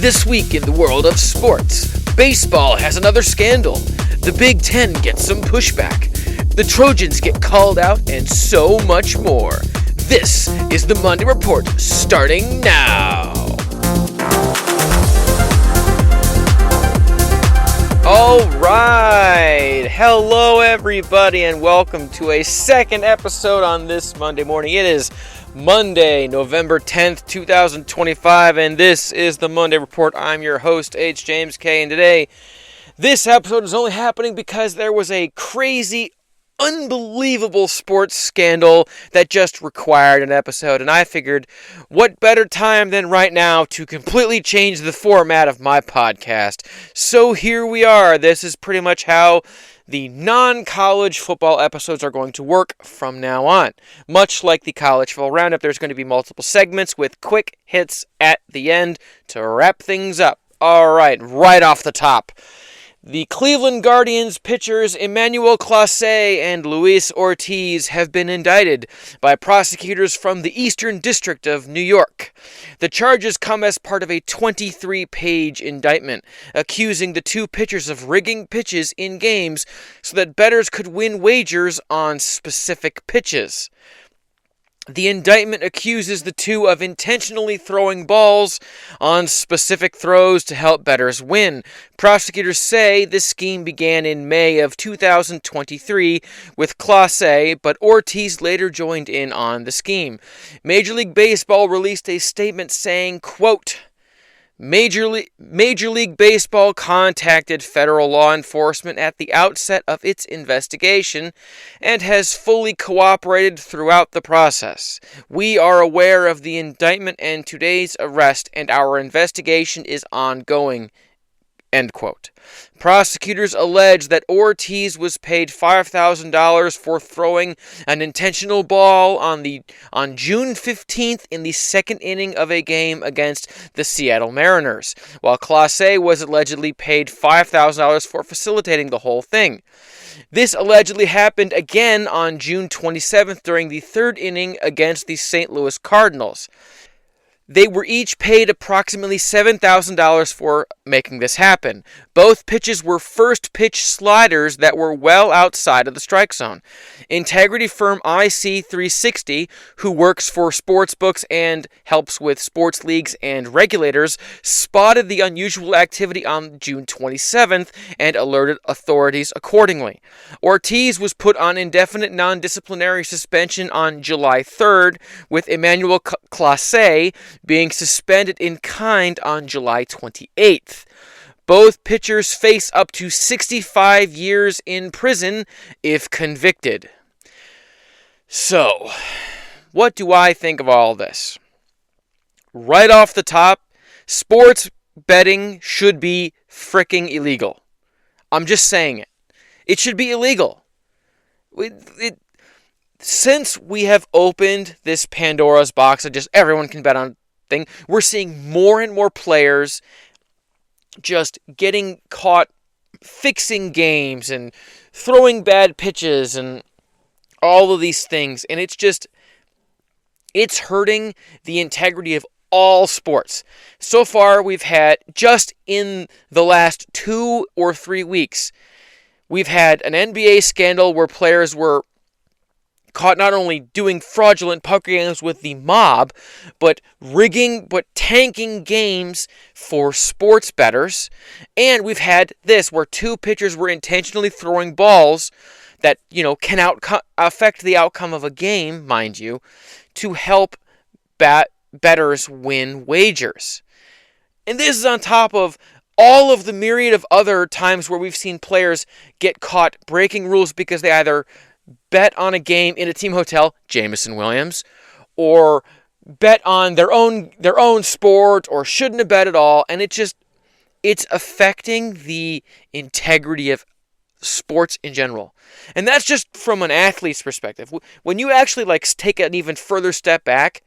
This week in the world of sports, baseball has another scandal. The Big Ten gets some pushback. The Trojans get called out, and so much more. This is the Monday Report, starting now. All right. Hello, everybody, and welcome to a second episode on this Monday morning. It is Monday, November 10th, 2025, and this is the Monday Report. I'm your host, H. James K., and today, this episode is only happening because there was a crazy, unbelievable sports scandal that just required an episode, and I figured, what better time than right now to completely change the format of my podcast. So here we are. This is pretty much how the non-college football episodes are going to work from now on. Much like the college football roundup, there's going to be multiple segments with quick hits at the end to wrap things up. All right off the top. The Cleveland Guardians pitchers Emmanuel Clase and Luis Ortiz have been indicted by prosecutors from the Eastern District of New York. The charges come as part of a 23-page indictment, accusing the two pitchers of rigging pitches in games so that bettors could win wagers on specific pitches. The indictment accuses the two of intentionally throwing balls on specific throws to help bettors win. Prosecutors say this scheme began in May of 2023 with Clase, but Ortiz later joined in on the scheme. Major League Baseball released a statement saying, quote, Major League Baseball contacted federal law enforcement at the outset of its investigation and has fully cooperated throughout the process. We are aware of the indictment and today's arrest, and our investigation is ongoing. End quote. Prosecutors allege that Ortiz was paid $5,000 for throwing an intentional ball on June 15th in the second inning of a game against the Seattle Mariners, while Clase was allegedly paid $5,000 for facilitating the whole thing. This allegedly happened again on June 27th during the third inning against the St. Louis Cardinals. They were each paid approximately $7,000 for making this happen. Both pitches were first pitch sliders that were well outside of the strike zone. Integrity firm IC360, who works for sportsbooks and helps with sports leagues and regulators, spotted the unusual activity on June 27th and alerted authorities accordingly. Ortiz was put on indefinite non-disciplinary suspension on July 3rd, with Emmanuel Clase being suspended in kind on July 28th. Both pitchers face up to 65 years in prison if convicted. So, what do I think of all this? Right off the top, sports betting should be fricking illegal. I'm just saying it. It should be illegal. Since we have opened this Pandora's box that just everyone can bet on thing, we're seeing more and more players just getting caught fixing games and throwing bad pitches and all of these things. And it's hurting the integrity of all sports. So far, we've had, just in the last 2 or 3 weeks, we've had an NBA scandal where players were caught not only doing fraudulent poker games with the mob, but tanking games for sports bettors. And we've had this where two pitchers were intentionally throwing balls that, can affect the outcome of a game, mind you, to help bettors win wagers. And this is on top of all of the myriad of other times where we've seen players get caught breaking rules because they either bet on a game in a team hotel, Jameson Williams, or bet on their own sport, or shouldn't have bet at all, and it's affecting the integrity of sports in general. And that's just from an athlete's perspective. When you actually take an even further step back,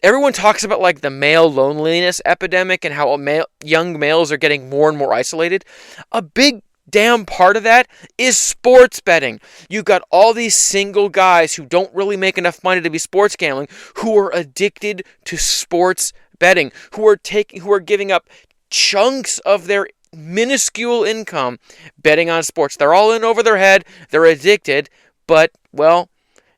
everyone talks about the male loneliness epidemic and how young males are getting more and more isolated. A big damn part of that is sports betting. You've got all these single guys who don't really make enough money to be sports gambling, who are addicted to sports betting, who are giving up chunks of their minuscule income betting on sports. They're all in over their head. They're addicted, but, well,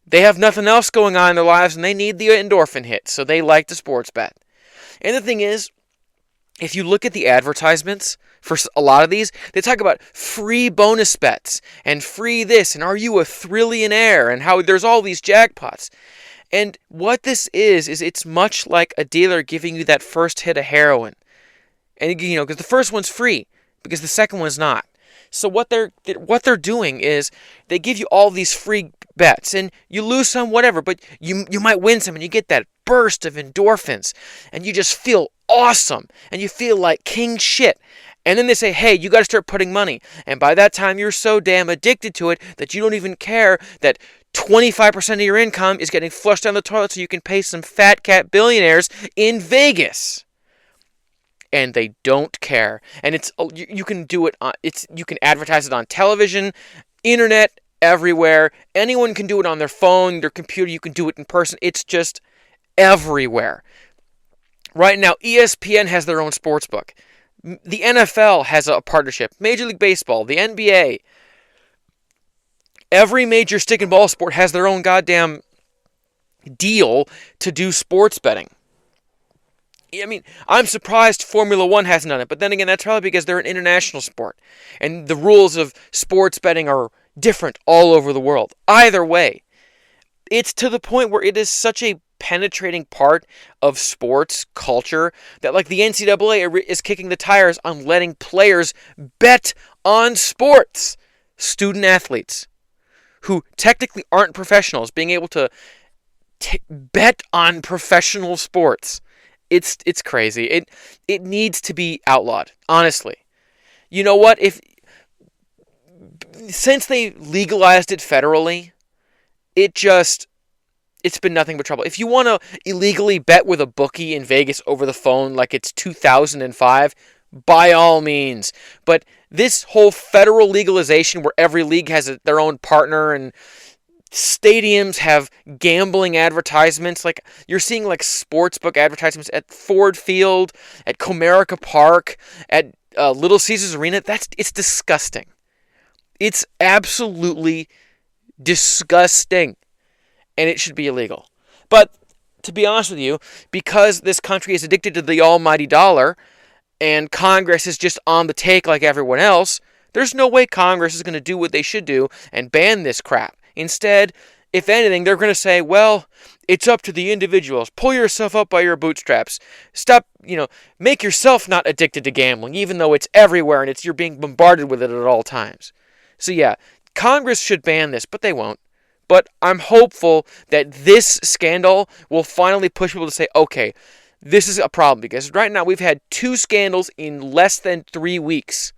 they have nothing else going on in their lives, and they need the endorphin hit, so they like to sports bet. And the thing is, if you look at the advertisements for a lot of these, they talk about free bonus bets and free this, and are you a thrillionaire, and how there's all these jackpots. And what this is it's much like a dealer giving you that first hit of heroin. And, because the first one's free, because the second one's not. So what they're doing is they give you all these free bets, and you lose some, whatever, but you might win some, and you get that burst of endorphins, and you just feel awesome, and you feel like king shit. And then they say, hey, you got to start putting money. And by that time, you're so damn addicted to it that you don't even care that 25% of your income is getting flushed down the toilet so you can pay some fat cat billionaires in Vegas. And they don't care. And you can do it on you can advertise it on television, internet, everywhere. Anyone can do it on their phone, their computer. You can do it in person. It's just everywhere. Right now, ESPN has their own sports book. The NFL has a partnership. Major League Baseball, the NBA. Every major stick and ball sport has their own goddamn deal to do sports betting. I mean, I'm surprised Formula One hasn't done it, but then again, that's probably because they're an international sport, and the rules of sports betting are different all over the world. Either way, it's to the point where it is such a penetrating part of sports culture that, like, the NCAA is kicking the tires on letting players bet on sports. Student athletes who technically aren't professionals being able to bet on professional sports. It's crazy. It needs to be outlawed, honestly. You know what? Since they legalized it federally, it's been nothing but trouble. If you want to illegally bet with a bookie in Vegas over the phone like it's 2005, by all means. But this whole federal legalization where every league has their own partner and stadiums have gambling advertisements, like you're seeing like sportsbook advertisements at Ford Field, at Comerica Park, at Little Caesars Arena, it's disgusting. It's absolutely disgusting. And it should be illegal. But to be honest with you, because this country is addicted to the almighty dollar, and Congress is just on the take like everyone else, there's no way Congress is going to do what they should do and ban this crap. Instead, if anything, they're going to say, well, it's up to the individuals. Pull yourself up by your bootstraps. Stop, make yourself not addicted to gambling, even though it's everywhere and you're being bombarded with it at all times. So yeah, Congress should ban this, but they won't. But I'm hopeful that this scandal will finally push people to say, okay, this is a problem. Because right now we've had 2 scandals in less than 3 weeks.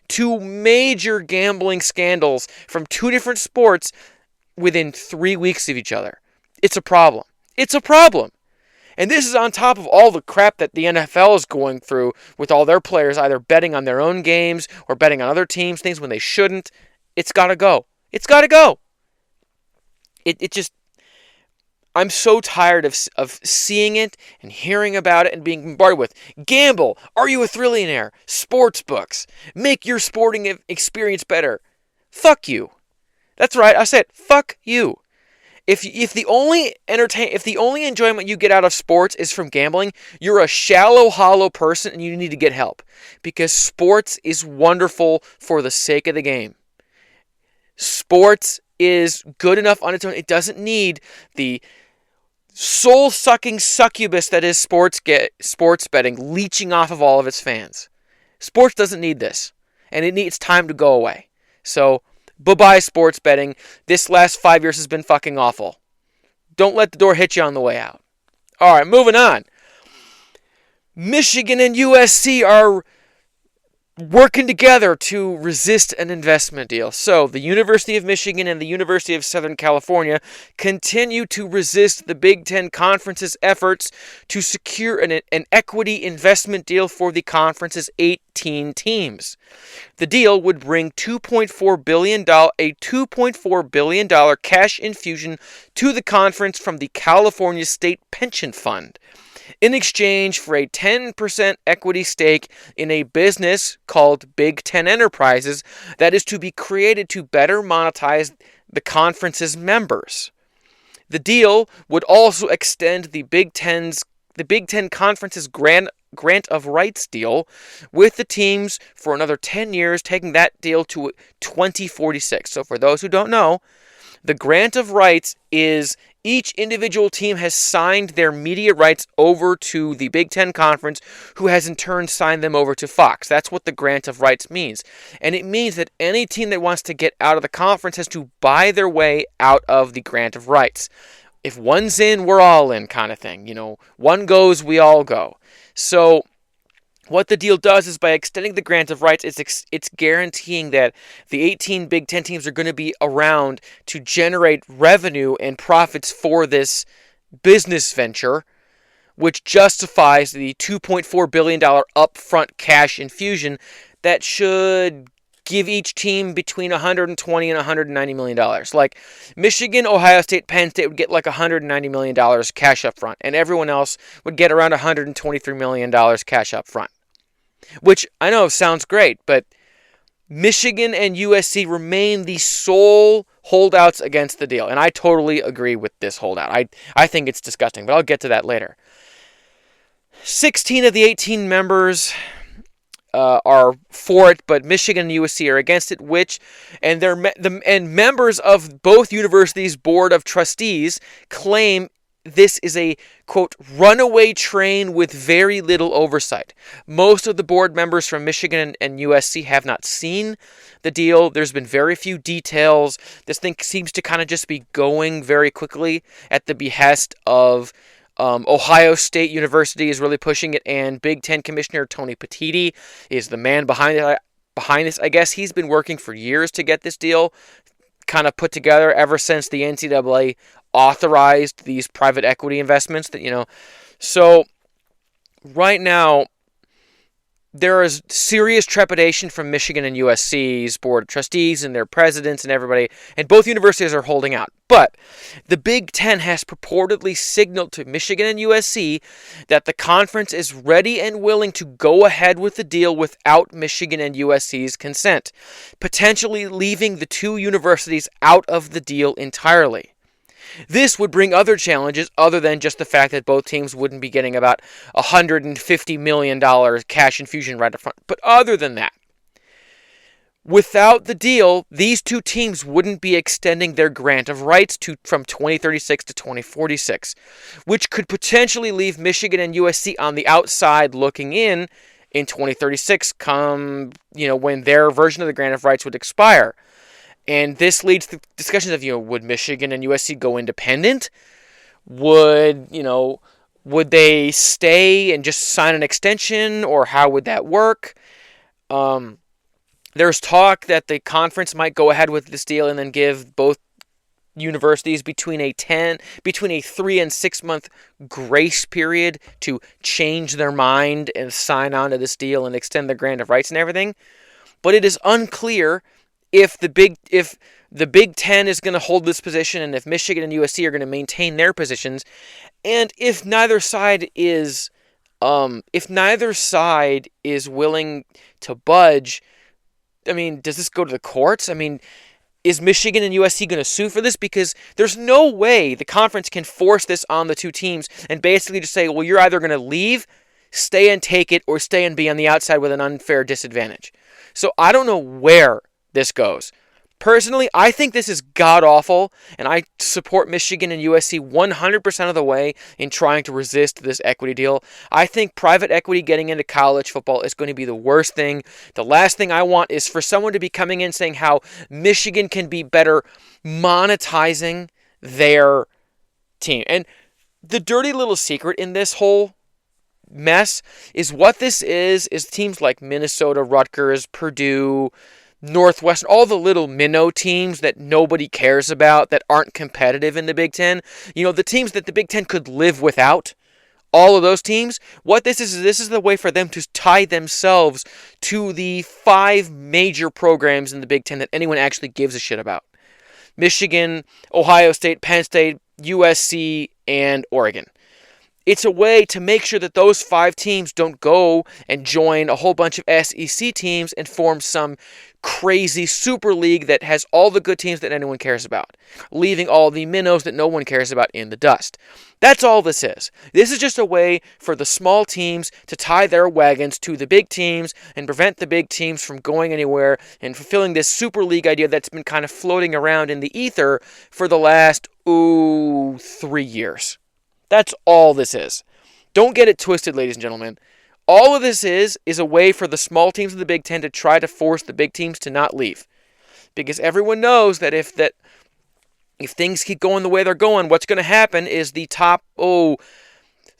2 major gambling scandals from 2 different sports within 3 weeks of each other. It's a problem. It's a problem. And this is on top of all the crap that the NFL is going through with all their players either betting on their own games or betting on other teams' things when they shouldn't. It's got to go. It's got to go. It just, I'm so tired of seeing it and hearing about it and being bombarded with, gamble, are you a thrillionaire, sports books, make your sporting experience better. Fuck you. That's right, I said, fuck you. If the only enjoyment you get out of sports is from gambling, you're a shallow, hollow person and you need to get help. Because sports is wonderful for the sake of the game. Sports is good enough on its own. It doesn't need the soul-sucking succubus that is sports betting leeching off of all of its fans. Sports doesn't need this. And it needs time to go away. So, bye-bye sports betting. This last 5 years has been fucking awful. Don't let the door hit you on the way out. Alright, moving on. Michigan and USC are working together to resist an investment deal. So, the University of Michigan and the University of Southern California continue to resist the Big Ten Conference's efforts to secure an equity investment deal for the conference's 18 teams. The deal would bring $2.4 billion cash infusion to the conference from the California State Pension Fund. in exchange for a 10% equity stake in a business called Big Ten Enterprises that is to be created to better monetize the conference's members. The deal would also extend the Big Ten Conference's grant of rights deal with the teams for another 10 years, taking that deal to 2046. So for those who don't know, the grant of rights is each individual team has signed their media rights over to the Big Ten Conference, who has in turn signed them over to Fox. That's what the grant of rights means. And it means that any team that wants to get out of the conference has to buy their way out of the grant of rights. If one's in, we're all in kind of thing. One goes, we all go. So what the deal does is by extending the grant of rights, it's guaranteeing that the 18 Big Ten teams are going to be around to generate revenue and profits for this business venture, which justifies the $2.4 billion upfront cash infusion that should give each team between $120 and $190 million. Like Michigan, Ohio State, Penn State would get like $190 million cash up front, and everyone else would get around $123 million cash up front. Which I know sounds great, but Michigan and USC remain the sole holdouts against the deal. And I totally agree with this holdout. I think it's disgusting, but I'll get to that later. 16 of the 18 members are for it, but Michigan and USC are against it, and members of both universities' board of trustees claim this is a, quote, runaway train with very little oversight. Most of the board members from Michigan and USC have not seen the deal. There's been very few details. This thing seems to kind of just be going very quickly at the behest of Ohio State University is really pushing it, and Big Ten Commissioner Tony Petitti is the man behind this. I guess he's been working for years to get this deal kind of put together ever since the NCAA authorized these private equity investments So right now there is serious trepidation from Michigan and USC's board of trustees and their presidents and everybody, and both universities are holding out. But the Big Ten has purportedly signaled to Michigan and USC that the conference is ready and willing to go ahead with the deal without Michigan and USC's consent, potentially leaving the two universities out of the deal entirely. This would bring other challenges other than just the fact that both teams wouldn't be getting about $150 million cash infusion right up front. But other than that, without the deal, these two teams wouldn't be extending their grant of rights from 2036 to 2046, which could potentially leave Michigan and USC on the outside looking in 2036 when their version of the grant of rights would expire. And this leads to discussions of, would Michigan and USC go independent? Would they stay and just sign an extension, or how would that work? There's talk that the conference might go ahead with this deal and then give both universities between a 3 and 6 month grace period to change their mind and sign on to this deal and extend their grant of rights and everything. But it is unclear if the Big Ten is going to hold this position, and if Michigan and USC are going to maintain their positions, and if neither side is willing to budge, does this go to the courts? Is Michigan and USC going to sue for this? Because there's no way the conference can force this on the two teams and basically just say, well, you're either going to leave, stay and take it, or stay and be on the outside with an unfair disadvantage. So I don't know where this goes. Personally, I think this is god-awful, and I support Michigan and USC 100% of the way in trying to resist this equity deal. I think private equity getting into college football is going to be the worst thing. The last thing I want is for someone to be coming in saying how Michigan can be better monetizing their team. And the dirty little secret in this whole mess is what this is teams like Minnesota, Rutgers, Purdue, Northwestern, all the little minnow teams that nobody cares about, that aren't competitive in the Big Ten. The teams that the Big Ten could live without, all of those teams. What this is the way for them to tie themselves to the 5 major programs in the Big Ten that anyone actually gives a shit about. Michigan, Ohio State, Penn State, USC, and Oregon. It's a way to make sure that those 5 teams don't go and join a whole bunch of SEC teams and form some crazy super league that has all the good teams that anyone cares about, leaving all the minnows that no one cares about in the dust. That's all this is. This is just a way for the small teams to tie their wagons to the big teams and prevent the big teams from going anywhere and fulfilling this super league idea that's been kind of floating around in the ether for the last, 3 years. That's all this is. Don't get it twisted, ladies and gentlemen. All of this is a way for the small teams of the Big Ten to try to force the big teams to not leave. Because everyone knows that if things keep going the way they're going, what's going to happen is the top,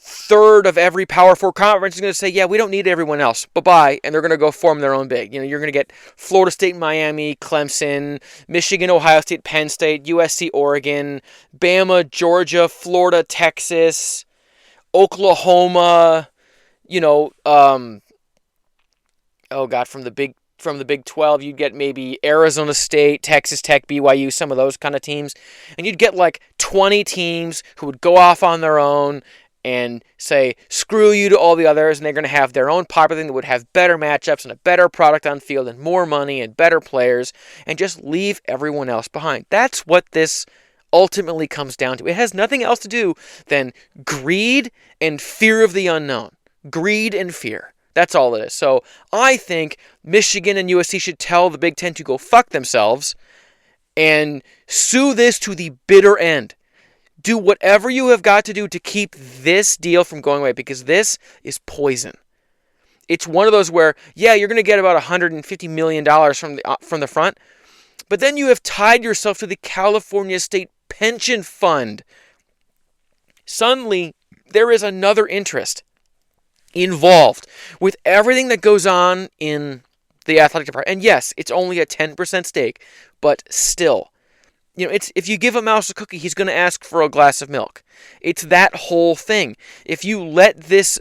third of every Power 4 conference is going to say, yeah, we don't need everyone else. Bye-bye. And they're going to go form their own big. You're going to get Florida State, Miami, Clemson, Michigan, Ohio State, Penn State, USC, Oregon, Bama, Georgia, Florida, Texas, Oklahoma, from the Big 12, you'd get maybe Arizona State, Texas Tech, BYU, some of those kind of teams. And you'd get like 20 teams who would go off on their own and say, screw you to all the others, and they're going to have their own popular thing that would have better matchups and a better product on field and more money and better players, and just leave everyone else behind. That's what this ultimately comes down to. It has nothing else to do than greed and fear of the unknown. Greed and fear. That's all it is. So I think Michigan and USC should tell the Big Ten to go fuck themselves and sue this to the bitter end. Do whatever you have got to do to keep this deal from going away, because this is poison. It's one of those where, yeah, you're going to get about $150 million from the front, but then you have tied yourself to the California State Pension Fund. Suddenly, there is another interest involved with everything that goes on in the athletic department. And yes, it's only a 10% stake, but still. It's if you give a mouse a cookie, he's going to ask for a glass of milk. It's that whole thing. If you let this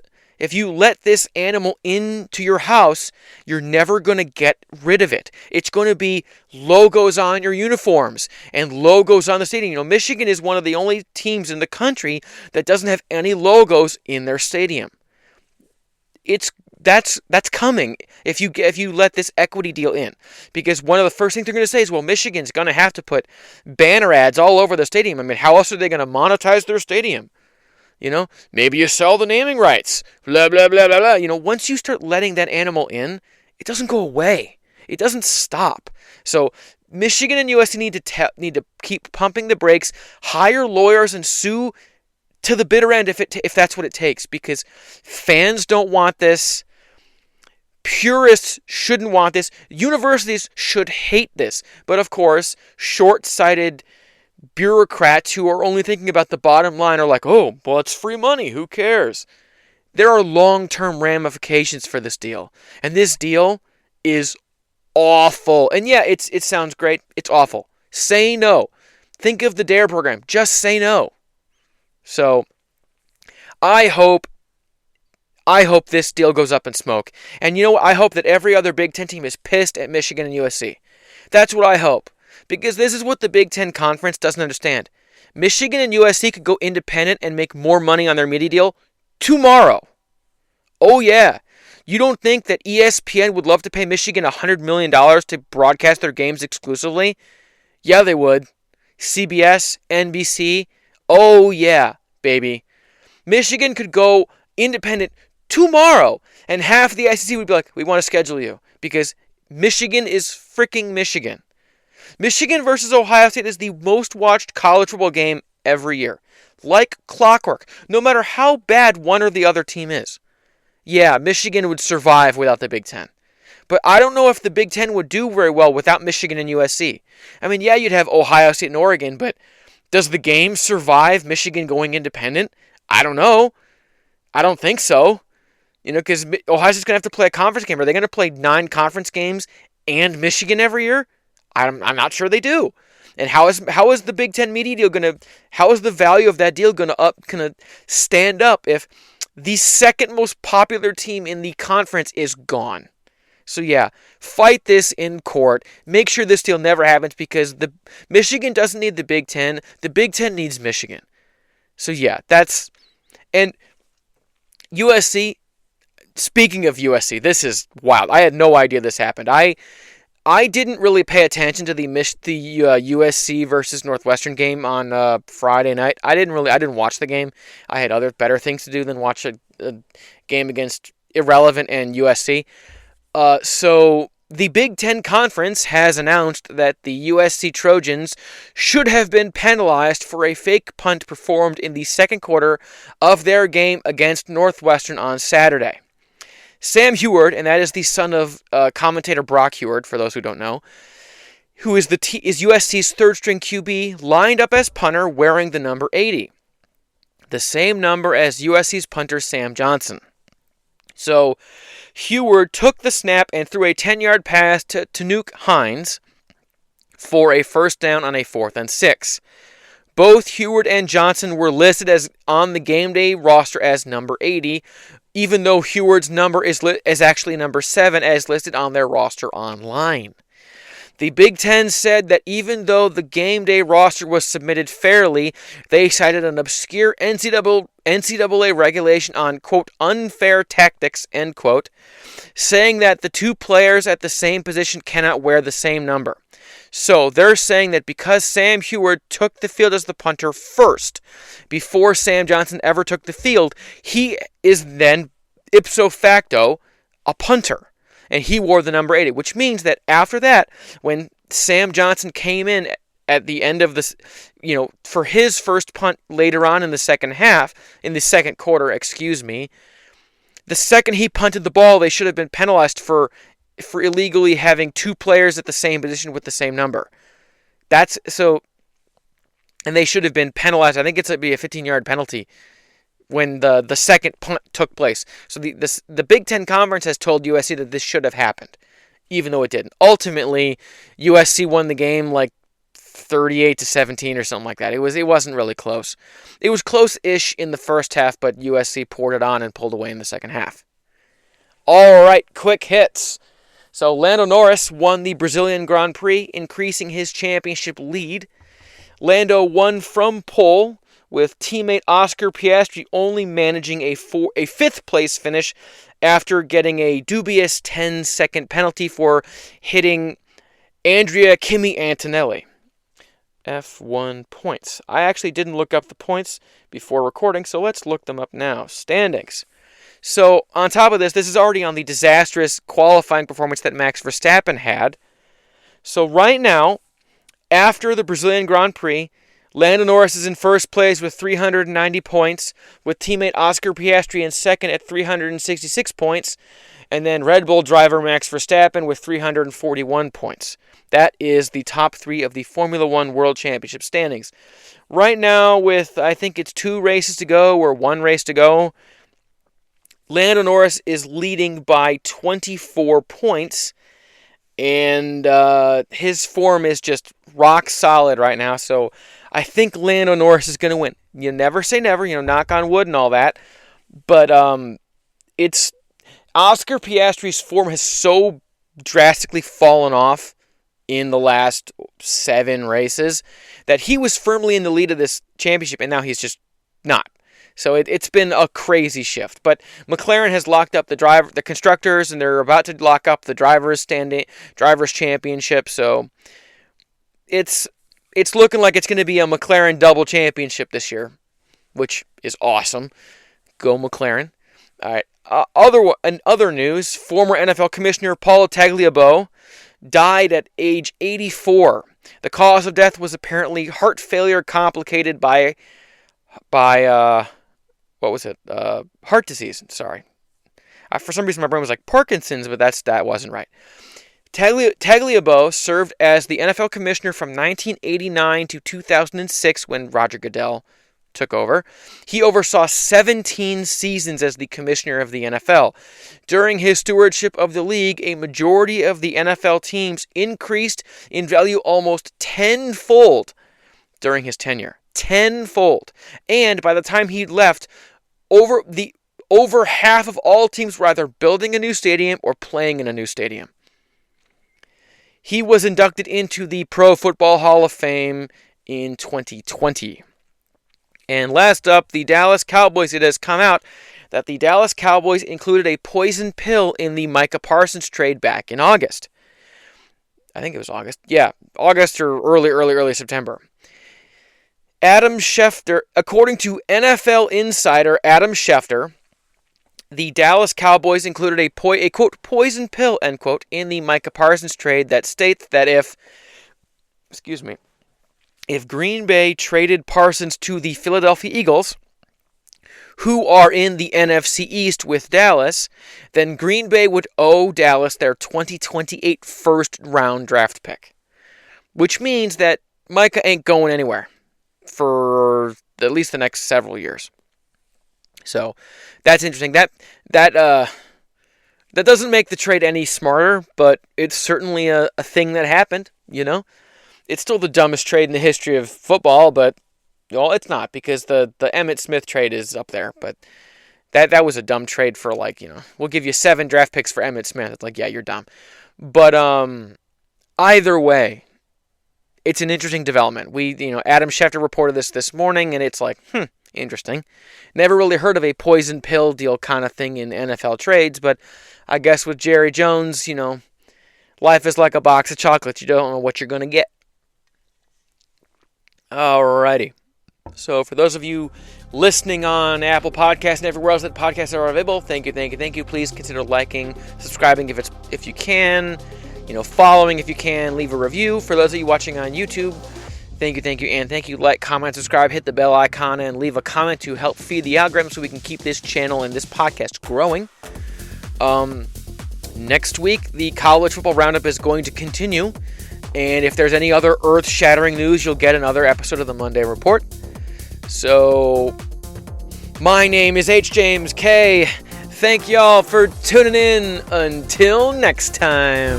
animal into your house, you're never going to get rid of it. It's going to be logos on your uniforms and logos on the stadium. Michigan is one of the only teams in the country that doesn't have any logos in their stadium. That's coming if you let this equity deal in, because one of the first things they're going to say is, well, Michigan's going to have to put banner ads all over the stadium. I mean, how else are they going to monetize their stadium? Maybe you sell the naming rights. Blah blah blah blah blah. Once you start letting that animal in, it doesn't go away. It doesn't stop. So Michigan and USC need to keep pumping the brakes, hire lawyers, and sue to the bitter end if that's what it takes, because fans don't want this. Purists shouldn't want this. Universities should hate this. But of course, short-sighted bureaucrats who are only thinking about the bottom line are like, oh, well, it's free money. Who cares? There are long-term ramifications for this deal. And this deal is awful. And yeah, it sounds great. It's awful. Say no. Think of the DARE program. Just say no. So, I hope this deal goes up in smoke. And I hope that every other Big Ten team is pissed at Michigan and USC. That's what I hope. Because this is what the Big Ten Conference doesn't understand. Michigan and USC could go independent and make more money on their media deal tomorrow. Oh yeah. You don't think that ESPN would love to pay Michigan $100 million to broadcast their games exclusively? Yeah, they would. CBS, NBC. Oh yeah, baby. Michigan could go independent tomorrow, and half the SEC would be like, we want to schedule you, because Michigan is freaking Michigan. Michigan versus Ohio State is the most watched college football game every year. Like clockwork, no matter how bad one or the other team is. Yeah, Michigan would survive without the Big Ten. But I don't know if the Big Ten would do very well without Michigan and USC. I mean, yeah, you'd have Ohio State and Oregon, but does the game survive Michigan going independent? I don't know. I don't think so. Because Ohio State's going to have to play a conference game. Are they going to play 9 conference games and Michigan every year? I'm not sure they do. And how is the Big Ten media deal how is the value of that deal going to stand up if the second most popular team in the conference is gone? So yeah, fight this in court. Make sure this deal never happens, because the Michigan doesn't need the Big Ten. The Big Ten needs Michigan. So yeah, and USC, speaking of USC, this is wild. I had no idea this happened. I didn't really pay attention to the USC versus Northwestern game on Friday night. I didn't watch the game. I had better things to do than watch a game against Irrelevant and USC. So the Big Ten Conference has announced that the USC Trojans should have been penalized for a fake punt performed in the second quarter of their game against Northwestern on Saturday. Sam Heward, and that is the son of commentator Brock Heward, for those who don't know, who is USC's third-string QB, lined up as punter wearing the number 80, the same number as USC's punter Sam Johnson. So Heward took the snap and threw a 10-yard pass to Nuke Hines for a first down on a 4th and 6. Both Heward and Johnson were listed as on the game day roster as number 80, even though Heward's number is actually number 7 as listed on their roster online. The Big Ten said that even though the game day roster was submitted fairly, they cited an obscure NCAA regulation on, quote, unfair tactics, end quote, saying that the two players at the same position cannot wear the same number. So they're saying that because Sam Heward took the field as the punter first, before Sam Johnson ever took the field, he is then ipso facto a punter. And he wore the number 80, which means that after that, when Sam Johnson came in at the end of this, for his first punt later on in the second quarter, the second he punted the ball, they should have been penalized for illegally having two players at the same position with the same number. And they should have been penalized. I think it's be a 15-yard penalty when the second punt took place. So the Big Ten Conference has told USC that this should have happened, even though it didn't. Ultimately, USC won the game like 38-17 or something like that. It wasn't really close. It was close-ish in the first half, but USC poured it on and pulled away in the second half. All right, quick hits. So Lando Norris won the Brazilian Grand Prix, increasing his championship lead. Lando won from pole, with teammate Oscar Piastri only managing a fifth-place finish after getting a dubious 10-second penalty for hitting Andrea Kimi Antonelli. F1 points. I actually didn't look up the points before recording, so let's look them up now. Standings. So, on top of this is already on the disastrous qualifying performance that Max Verstappen had. So, right now, after the Brazilian Grand Prix, Lando Norris is in first place with 390 points, with teammate Oscar Piastri in second at 366 points, and then Red Bull driver Max Verstappen with 341 points. That is the top three of the Formula One World Championship standings. Right now, with I think it's 2 races to go or 1 race to go, Lando Norris is leading by 24 points, and his form is just rock solid right now, so I think Lando Norris is going to win. You never say never, knock on wood and all that. But it's Oscar Piastri's form has so drastically fallen off in the last 7 races that he was firmly in the lead of this championship, and now he's just not. So it's been a crazy shift. But McLaren has locked up the constructors, and they're about to lock up the drivers' championship. So it's looking like it's going to be a McLaren double championship this year, which is awesome. Go McLaren. All right. Other news, former NFL Commissioner Paul Tagliabue died at age 84. The cause of death was apparently heart failure complicated by heart disease. Sorry. For some reason my brain was like Parkinson's, but that wasn't right. Tagliabue served as the NFL commissioner from 1989 to 2006 when Roger Goodell took over. He oversaw 17 seasons as the commissioner of the NFL. During his stewardship of the league, a majority of the NFL teams increased in value almost tenfold during his tenure. Tenfold. And by the time he left, over half of all teams were either building a new stadium or playing in a new stadium. He was inducted into the Pro Football Hall of Fame in 2020. And last up, the Dallas Cowboys. It has come out that the Dallas Cowboys included a poison pill in the Micah Parsons trade back in August. I think it was August. Yeah, August or early September. Adam Schefter, according to NFL insider Adam Schefter, the Dallas Cowboys included a quote, poison pill, end quote, in the Micah Parsons trade that states that if Green Bay traded Parsons to the Philadelphia Eagles, who are in the NFC East with Dallas, then Green Bay would owe Dallas their 2028 first-round draft pick. Which means that Micah ain't going anywhere for at least the next several years. So that's interesting. That doesn't make the trade any smarter, but it's certainly a thing that happened, you know? It's still the dumbest trade in the history of football, but well, it's not, because the Emmitt Smith trade is up there. But that was a dumb trade for, like, you know, we'll give you 7 draft picks for Emmitt Smith. It's like, yeah, you're dumb. But either way, it's an interesting development. Adam Schefter reported this morning, and it's like, interesting. Never really heard of a poison pill deal kind of thing in NFL trades, but I guess with Jerry Jones, you know, life is like a box of chocolates. You don't know what you're going to get. Alrighty. So for those of you listening on Apple Podcasts and everywhere else that podcasts are available, thank you. Please consider liking, subscribing if you can, following if you can, leave a review. For those of you watching on YouTube, thank you, and thank you. Like, comment, subscribe, hit the bell icon, and leave a comment to help feed the algorithm so we can keep this channel and this podcast growing. Next week, the College Football Roundup is going to continue, and if there's any other earth-shattering news, you'll get another episode of the Monday Report. So, my name is H. James K. Thank y'all for tuning in. Until next time.